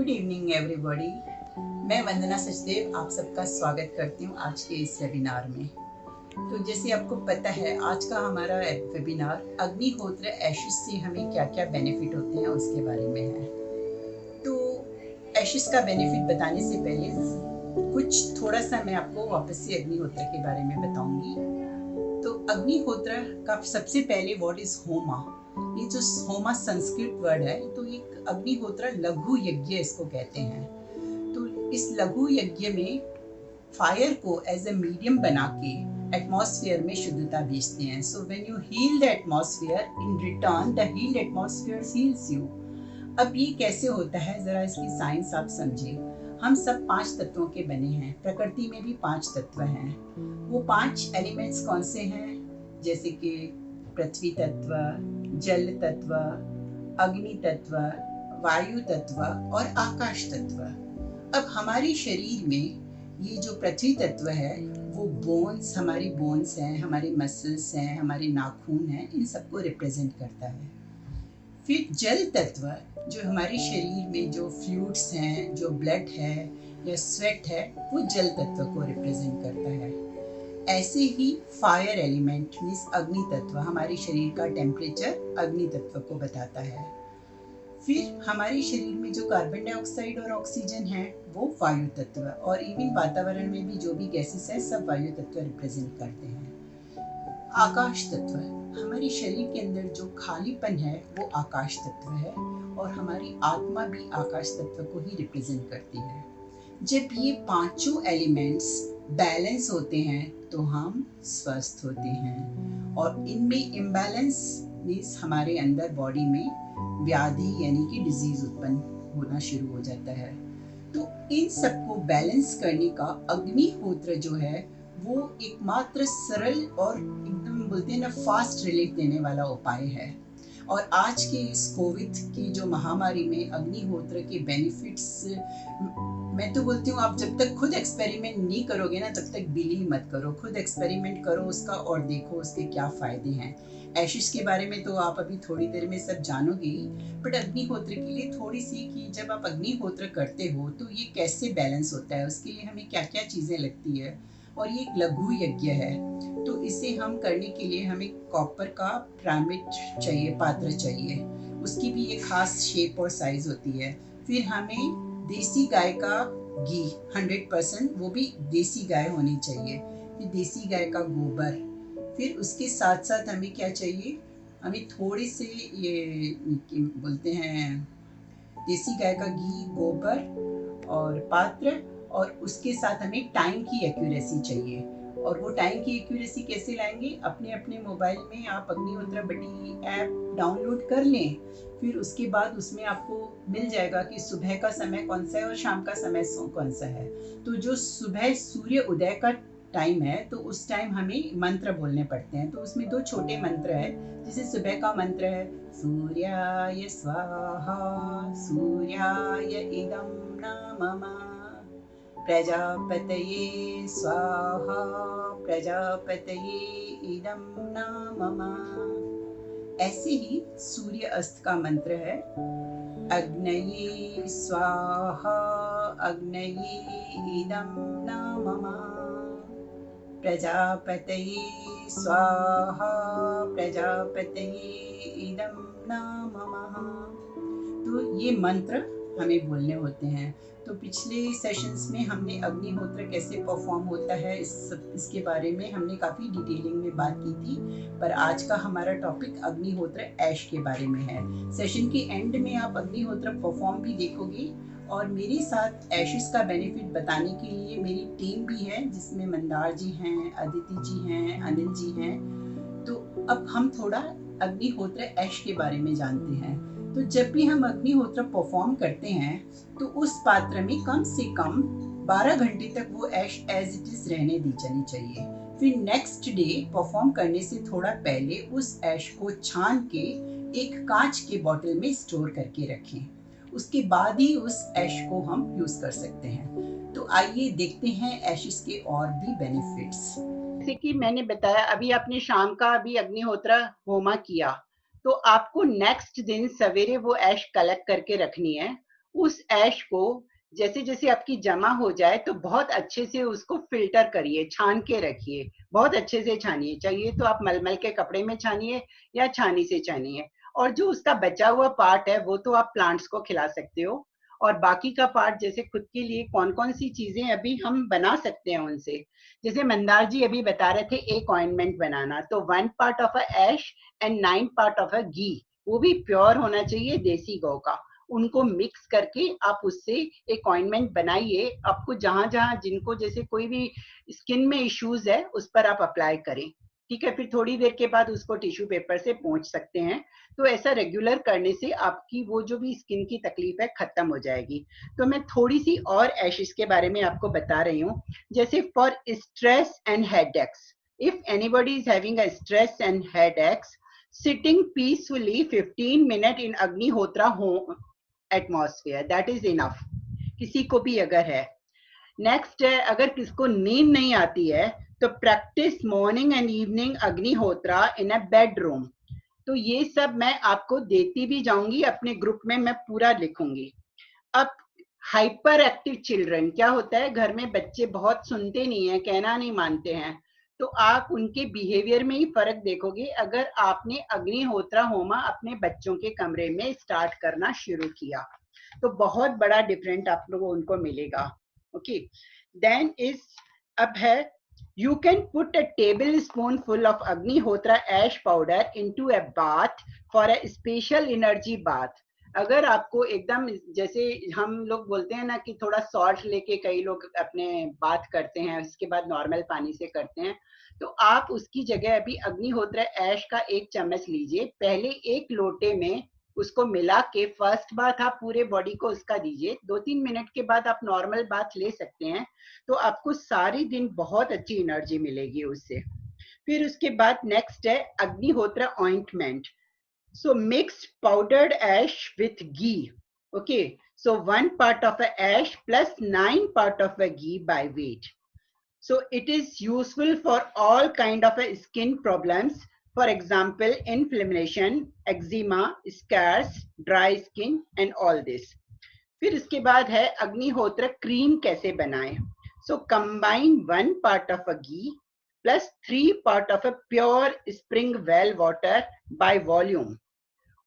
Good evening everybody. मैं वंदना सचदेव आप सबका स्वागत करती हूँ आज के इस वेबिनार में। तो जैसे आपको पता है आज का हमारा वेबिनार अग्निहोत्र एशिस से हमें क्या क्या बेनिफिट होते हैं उसके बारे में है। तो एशिस का बेनिफिट बताने से पहले कुछ थोड़ा सा मैं आपको वापस से अग्निहोत्र के बारे में बताऊंगी। तो अग्निहोत्र का सबसे पहले वर्ड इज होमा। ये जो होमा संस्कृत वर्ड है, तो एक अग्निहोत्र लघु यज्ञ इसको कहते हैं। तो इस लघु यज्ञ में फायर को एज ए मीडियम बना के एटमॉस्फेयर में शुद्धता भेजते हैं। So when you heal the atmosphere, in return the healed atmosphere heals you. अब ये कैसे होता है, जरा इसकी साइंस आप समझिए। हम सब 5 तत्वों के बने हैं। प्रकृति में भी 5 तत्व हैं। वो 5 एलिमेंट्स कौन से हैं? जैसे कि पृथ्वी तत्व, जल तत्व, अग्नि तत्व, वायु तत्व और आकाश तत्व। अब हमारे शरीर में ये जो पृथ्वी तत्व है वो बोन्स, हमारी बोन्स हैं, हमारे मसल्स हैं, हमारे नाखून हैं, इन सबको रिप्रेजेंट करता है। फिर जल तत्व जो हमारे शरीर में जो फ्लूइड्स हैं, जो ब्लड है या स्वेट है, वो जल तत्व को रिप्रेजेंट करता है। ऐसे ही फायर एलिमेंट मीन्स अग्नि तत्व, हमारे शरीर का टेम्परेचर अग्नि तत्व को बताता है। फिर हमारे शरीर में जो कार्बन डाइऑक्साइड और ऑक्सीजन है वो वायु तत्व, और इवन वातावरण में भी जो भी गैसेस है सब वायु तत्व रिप्रेजेंट करते हैं। आकाश तत्व, हमारे शरीर के अंदर जो खालीपन है वो आकाश तत्व है, और हमारी आत्मा भी आकाश तत्व को ही रिप्रेजेंट करती है। जब ये पांचों एलिमेंट्स बैलेंस होते हैं तो हम स्वस्थ होते हैं, और इनमें इम्बैलेंस मीन्स हमारे अंदर बॉडी में व्याधि यानी कि डिजीज उत्पन्न होना शुरू हो जाता है। तो इन सबको बैलेंस करने का अग्निहोत्र जो है वो एकमात्र सरल और एकदम बोलते हैं ना फास्ट रिलीफ देने वाला उपाय है। और आज के इस कोविड की जो महामारी में अग्निहोत्र के बेनिफिट्स, मैं तो बोलती हूँ आप जब तक खुद एक्सपेरिमेंट नहीं करोगे ना तब तक बिलीव मत करो। खुद एक्सपेरिमेंट करो उसका और देखो उसके क्या फायदे हैं। एशिश के बारे में तो आप अभी थोड़ी देर में सब जानोगे ही, बट अग्निहोत्र के लिए थोड़ी सी कि जब आप अग्निहोत्र करते हो तो ये कैसे बैलेंस होता है, उसके लिए हमें क्या क्या चीज़ें लगती है। और ये एक लघु यज्ञ है, तो इसे हम करने के लिए हमें कॉपर का पिरामिड चाहिए, पात्र चाहिए। उसकी भी एक खास शेप और साइज होती है। फिर हमें देसी गाय का घी 100%, वो भी देसी गाय होनी चाहिए। फिर देसी गाय का गोबर। फिर उसके साथ साथ हमें क्या चाहिए, हमें थोड़े से ये बोलते हैं देसी गाय का घी, गोबर और पात्र, और उसके साथ हमें टाइम की एक्यूरेसी चाहिए। और वो टाइम की एक्यूरेसी कैसे लाएंगे? अपने अपने मोबाइल में आप अग्निहोत्र बटी ऐप डाउनलोड कर लें। फिर उसके बाद उसमें आपको मिल जाएगा कि सुबह का समय कौन सा है और शाम का समय कौन सा है। तो जो सुबह सूर्य उदय का टाइम है तो उस टाइम हमें मंत्र बोलने पड़ते हैं। तो उसमें 2 छोटे मंत्र है। जैसे सुबह का मंत्र है सूर्याय स्वाहा सूर्याय इदं नमः, प्रजापतये स्वाहा प्रजापतये इदं नमः। ऐसे ही सूर्य अस्त का मंत्र है अग्नये स्वाहा अग्नये इदं नमः, प्रजापतये स्वाहा प्रजापतये इदं नमः। तो ये मंत्र हमें बोलने होते हैं। तो पिछले सेशंस में हमने अग्निहोत्र कैसे परफॉर्म होता है इसके बारे में हमने काफ़ी डिटेलिंग में बात की थी, पर आज का हमारा टॉपिक अग्निहोत्र ऐश के बारे में है। सेशन के एंड में आप अग्निहोत्र परफॉर्म भी देखोगे, और मेरे साथ एशिस का बेनिफिट बताने के लिए मेरी टीम भी है, जिसमें मंदार जी हैं, अदिति जी हैं, अनिल जी हैं। तो अब हम थोड़ा अग्निहोत्र ऐश के बारे में जानते हैं। तो जब भी हम अग्निहोत्र परफॉर्म करते हैं तो उस पात्र में कम से कम 12 घंटे तक वो ऐश एज इट इज रहने दी जानी चाहिए। फिर नेक्स्ट डे परफॉर्म करने से थोड़ा पहले उस ऐश को छान के एक कांच के बोतल में स्टोर करके रखें। उसके बाद ही उस ऐश को हम यूज कर सकते हैं। तो आइए देखते हैं ऐशिस के और भी बेनिफिट्स। जैसे कि मैंने बताया, अभी आपने शाम का अभी अग्निहोत्र होमा किया, तो आपको नेक्स्ट दिन सवेरे वो ऐश कलेक्ट करके रखनी है। उस ऐश को जैसे जैसे आपकी जमा हो जाए तो बहुत अच्छे से उसको फिल्टर करिए, छान के रखिए, बहुत अच्छे से छानिए। चाहिए तो आप मलमल के कपड़े में छानिए या छानी से छानिए। और जो उसका बचा हुआ पार्ट है वो तो आप प्लांट्स को खिला सकते हो, और बाकी का पार्ट जैसे खुद के लिए कौन कौन सी चीजें अभी हम बना सकते हैं उनसे, जैसे मंदार जी अभी बता रहे थे एक ऑइंटमेंट बनाना, तो 1 part of a ash and 9 part of a ghee, वो भी प्योर होना चाहिए देसी गौ का, उनको मिक्स करके आप उससे एक ऑइंटमेंट बनाइए। आपको जहां जहां जिनको जैसे कोई भी स्किन में इश्यूज है उस पर आप अप्लाई करें, ठीक है। फिर थोड़ी देर के बाद उसको टिश्यू पेपर से पोंछ सकते हैं। तो ऐसा रेगुलर करने से आपकी वो जो भी स्किन की तकलीफ है खत्म हो जाएगी। तो मैं थोड़ी सी और एशेस के बारे में आपको बता रही हूँ, जैसे for stress and headaches, if anybody is having a stress and headaches, sitting peacefully 15 minute in Agnihotra home atmosphere, that is enough, किसी को भी अगर है। नेक्स्ट है, अगर किसको नींद नहीं आती है तो practice morning and evening Agnihotra in a bedroom. तो ये सब मैं आपको देती भी जाऊंगी, अपने ग्रुप में मैं पूरा लिखूंगी। अब हाइपर एक्टिव चिल्ड्रन, क्या होता है घर में बच्चे बहुत सुनते नहीं है, कहना नहीं मानते हैं, तो आप उनके बिहेवियर में ही फर्क देखोगे अगर आपने अग्निहोत्रा होमा अपने बच्चों के कमरे में स्टार्ट करना शुरू किया, तो बहुत बड़ा डिफरेंट आप लोगों उनको मिलेगा। ओके, देन इज अब है, you can put a tablespoonful of Agnihotra ash powder into a bath for a special energy bath। अगर आपको एकदम जैसे हम लोग बोलते हैं ना कि थोड़ा सॉल्ट लेके कई लोग अपने बात करते हैं उसके बाद नॉर्मल पानी से करते हैं, तो आप उसकी जगह अभी अग्निहोत्र ऐश का 1 चम्मच लीजिए, पहले 1 लोटे में उसको मिला के फर्स्ट बात आप पूरे बॉडी को उसका दीजिए, 2-3 मिनट के बाद आप नॉर्मल बात ले सकते हैं, तो आपको सारी दिन बहुत अच्छी एनर्जी मिलेगी उससे। फिर उसके बाद नेक्स्ट है अग्निहोत्र ointment. So mix powdered ash with ghee. Okay, so 1 part of a ash plus 9 part of a ghee by weight. So it is useful for all kind of a skin problems. For example, inflammation, eczema, scars, dry skin and all this. फिर इसके बाद है अग्निहोत्र cream कैसे बनाएं। So combine 1 part of a ghee plus 3 part of a pure spring well water by volume।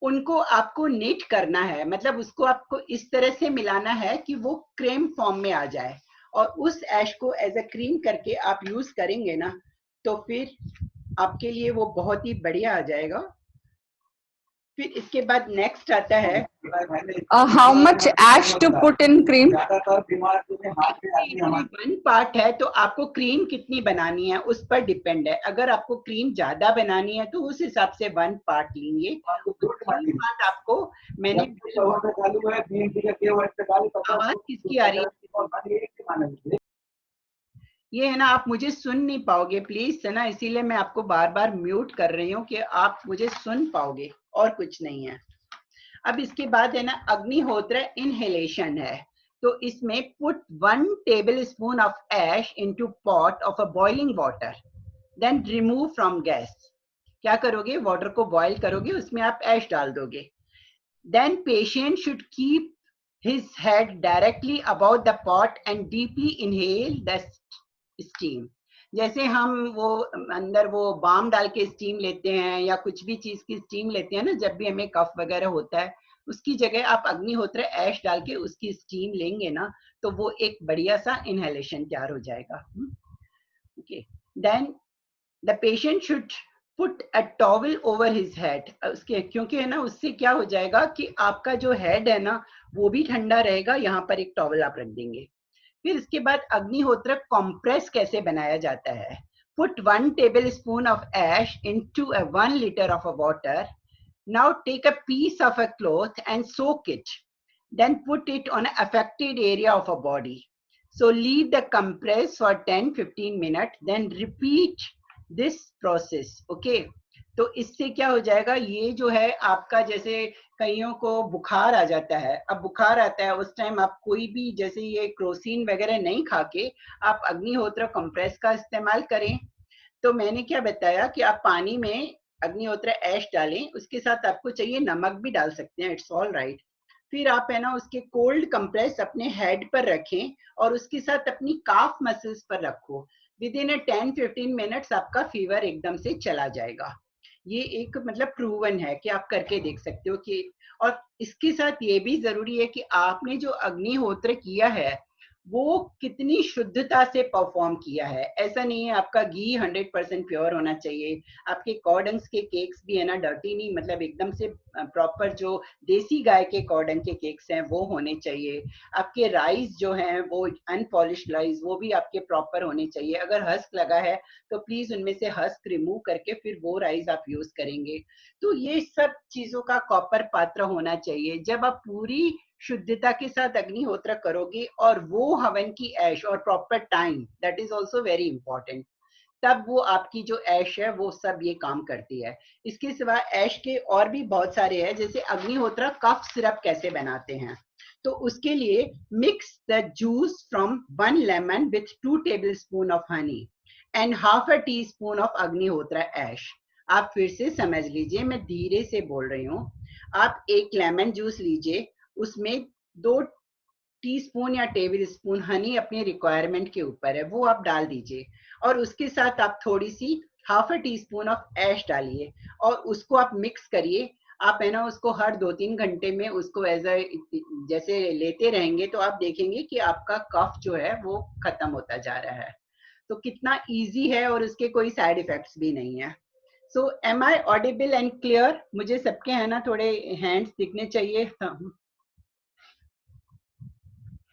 उनको आपको NEET करना है, मतलब उसको आपको इस तरह से मिलाना है कि वो क्रीम फॉर्म में आ जाए, और उस ऐश को एज अ क्रीम करके आप यूज करेंगे ना, तो फिर आपके लिए वो बहुत ही बढ़िया आ जाएगा। फिर इसके बाद नेक्स्ट आता है How much ash to put in cream? 1 part है तो आपको क्रीम कितनी बनानी है उस पर डिपेंड है। अगर आपको क्रीम ज्यादा बनानी है तो उस हिसाब से 1 पार्ट लेंगे। पार्ट आपको मैंने आवाज किसकी आ रही है? ये है ना, आप मुझे सुन नहीं पाओगे प्लीज है ना, इसीलिए मैं आपको बार बार म्यूट कर रही हूँ कि आप मुझे सुन पाओगे, और कुछ नहीं है। अब इसके बाद है ना अग्निहोत्र इनहेलेशन है, तो इसमें put 1 tablespoon of ash into pot of a boiling water, then remove from gas. क्या करोगे, वाटर को बॉइल करोगे, उसमें आप ऐश डाल दोगे। Then patient should keep his head directly above the pot and deeply inhale the steam. जैसे हम वो अंदर वो बाम डाल के स्टीम लेते हैं या कुछ भी चीज की स्टीम लेते हैं ना, जब भी हमें कफ वगैरह होता है, उसकी जगह आप अग्निहोत्र ऐश डाल के उसकी स्टीम लेंगे ना, तो वो एक बढ़िया सा इनहेलेशन तैयार हो जाएगा। Okay, then the patient should put a towel over his head, उसके क्योंकि है ना उससे क्या हो जाएगा कि आपका जो हेड है ना वो भी ठंडा रहेगा, यहाँ पर एक टॉवल आप रख देंगे। फिर इसके बाद अग्निहोत्र कॉम्प्रेस कैसे बनाया जाता है। Put 1 tablespoon of ash into a 1 liter of a water. Now take a piece of a cloth and soak it. Then put it on an affected area of a body. So leave the compress for 10-15 minutes. Then repeat this process. Okay. तो इससे क्या हो जाएगा, ये जो है आपका जैसे कईयों को बुखार आ जाता है, अब बुखार आता है उस टाइम आप कोई भी जैसे ये क्रोसिन वगैरह नहीं खा के आप अग्निहोत्र कंप्रेस का इस्तेमाल करें। तो मैंने क्या बताया कि आप पानी में अग्निहोत्र ऐश डालें, उसके साथ आपको चाहिए नमक भी डाल सकते हैं, इट्स ऑल राइट। फिर आप है ना उसके कोल्ड कंप्रेस अपने हेड पर रखें और उसके साथ अपनी काफ मसल्स पर रखो। विद इन 10-15 मिनट्स आपका फीवर एकदम से चला जाएगा। ये एक मतलब प्रूवन है कि आप करके देख सकते हो कि, और इसके साथ ये भी जरूरी है कि आपने जो अग्निहोत्र किया है वो कितनी शुद्धता से परफॉर्म किया है। ऐसा नहीं है आपका घी 100% प्योर होना चाहिए, आपके कॉर्डन्स के केक्स भी है ना डर्टी नहीं, मतलब एकदम से प्रॉपर जो देसी गाय के कॉर्डन के केक्स हैं वो होने चाहिए। आपके राइस जो हैं वो अनपॉलिश्ड राइस वो भी आपके प्रॉपर होने चाहिए। अगर हस्क लगा है तो प्लीज उनमें से हस्क रिमूव करके फिर वो राइस आप यूज करेंगे। तो ये सब चीजों का कॉपर पात्र होना चाहिए। जब आप पूरी शुद्धता के साथ अग्निहोत्र करोगे और वो हवन की ऐश और proper time, that is also very important, तब वो आपकी जो ऐश है वो सब ये काम करती है। इसके सिवा ऐश के और भी बहुत सारे हैं, जैसे अग्निहोत्र कफ सिरप कैसे बनाते हैं। तो उसके लिए mix the juice from 1 lemon with 2 tablespoon of honey and half a teaspoon of अग्निहोत्र ऐश। आप फिर से समझ लीजिए, मैं धीरे से बोल रही हूँ। आप एक लेमन जूस लीजिए, उसमें 2 टीस्पून या टेबल स्पून हनी अपने रिक्वायरमेंट के ऊपर है वो आप डाल दीजिए, और उसके साथ आप थोड़ी सी half a teaspoon of ash डालिए और उसको आप मिक्स करिए। आप है ना उसको हर 2-3 घंटे में उसको एज अ जैसे लेते रहेंगे तो आप देखेंगे कि आपका कफ जो है वो खत्म होता जा रहा है। तो कितना इजी है और उसके कोई साइड इफेक्ट्स भी नहीं है। So am I audible and clear? मुझे सबके है ना थोड़े हैंड्स दिखने चाहिए।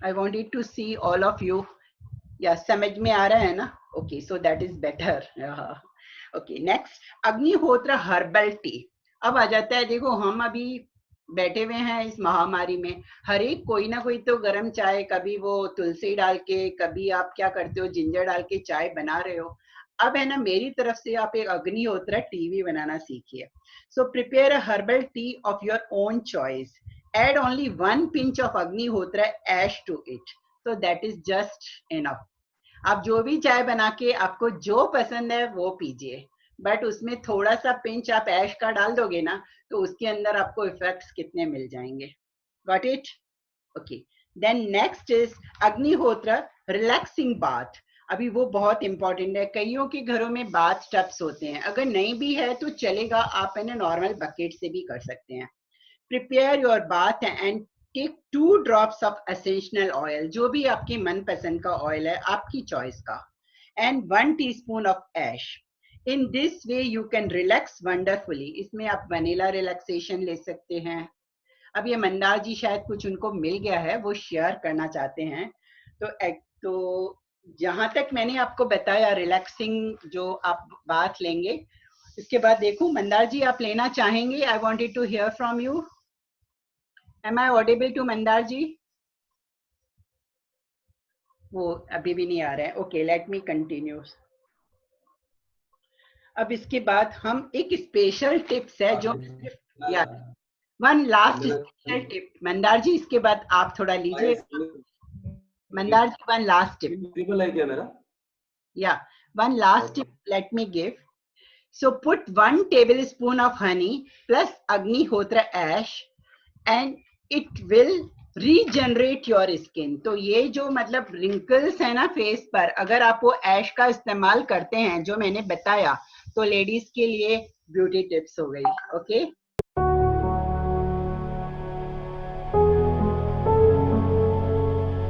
I wanted to see all of you. Yeah, समझ में आ रहा है ना? Okay, so that is better. Okay, next अग्निहोत्र हर्बल टी। अब आ जाता है, देखो हम अभी बैठे हुए हैं इस महामारी में, हर एक कोई ना कोई तो गरम चाय, कभी वो तुलसी डाल के, कभी आप क्या करते हो जिंजर डाल के चाय बना रहे हो। अब है ना मेरी तरफ से आप एक अग्निहोत्र टी भी बनाना सीखिए। So prepare a herbal tea of your own choice. Add only 1 pinch of Agnihotra ash to it. So that is just enough. आप जो भी चाय बना के आपको जो पसंद है वो पीजिए, बट उसमें थोड़ा सा पिंच आप ऐश का डाल दोगे ना तो उसके अंदर आपको इफेक्ट्स कितने मिल जाएंगे। Got it? Okay. Then next is अग्निहोत्र रिलैक्सिंग बाथ। अभी वो बहुत इंपॉर्टेंट है। कईयों के घरों में बाथ टब्स होते हैं, अगर नहीं भी है तो चलेगा, आप है ना नॉर्मल बकेट से भी कर सकते हैं। Prepare your bath and take 2 drops of essential oil, जो भी आपकी मनपसंद का ऑयल है आपकी चॉइस का, and 1 teaspoon of ash. In this way you can relax wonderfully. इसमें आप वनीला रिलैक्सेशन ले सकते हैं। अब ये मंदार जी शायद कुछ उनको मिल गया है, वो शेयर करना चाहते हैं। तो जहां तक मैंने आपको बताया रिलैक्सिंग जो आप बात लेंगे, इसके बाद देखो मंदार जी आप लेना चाहेंगे? I wanted to hear from you. Am I audible to Mandar ji? वो अभी भी नहीं आ रहा है। Okay, let me continue. अब इसके बाद हम एक स्पेशल टिप्स है जो या one last special tip Mandar ji, इसके बाद आप थोड़ा लीजिए। Mandar ji one last tip, या one last tip let me give. So put 1 tablespoon of honey plus Agnihotra ash and it will regenerate your skin. तो ये जो मतलब रिंकल्स है ना फेस पर, अगर आप वो ऐश का इस्तेमाल करते हैं जो मैंने बताया, तो लेडीज के लिए ब्यूटी टिप्स हो गई। ओके,